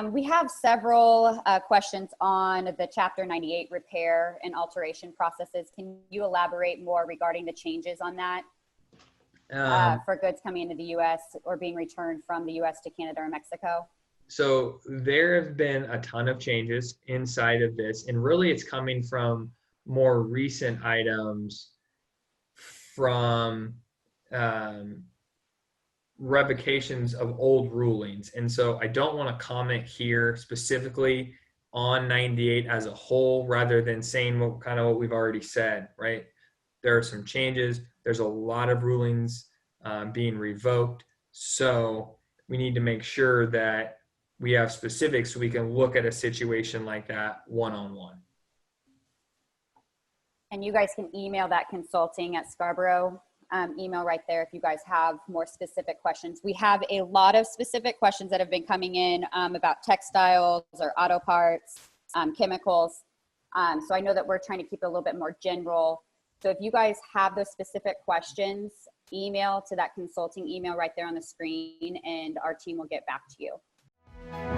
We have several questions on the Chapter 98 repair and alteration processes. Can you elaborate more regarding the changes on that for goods coming into the U.S. or being returned from the U.S. to Canada or Mexico? So there have been a ton of changes inside of this, and really it's coming from more recent items from revocations of old rulings. And so I don't want to comment here specifically on 98 as a whole, rather than saying what we've already said, right? There are some changes. There's a lot of rulings being revoked. So we need to make sure that we have specifics so we can look at a situation like that one-on-one. And you guys can email that consulting at Scarborough email right there if you guys have more specific questions. We have a lot of specific questions that have been coming in about textiles or auto parts, chemicals. So I know that we're trying to keep it a little bit more general. So if you guys have those specific questions, email to that consulting email right there on the screen, and our team will get back to you.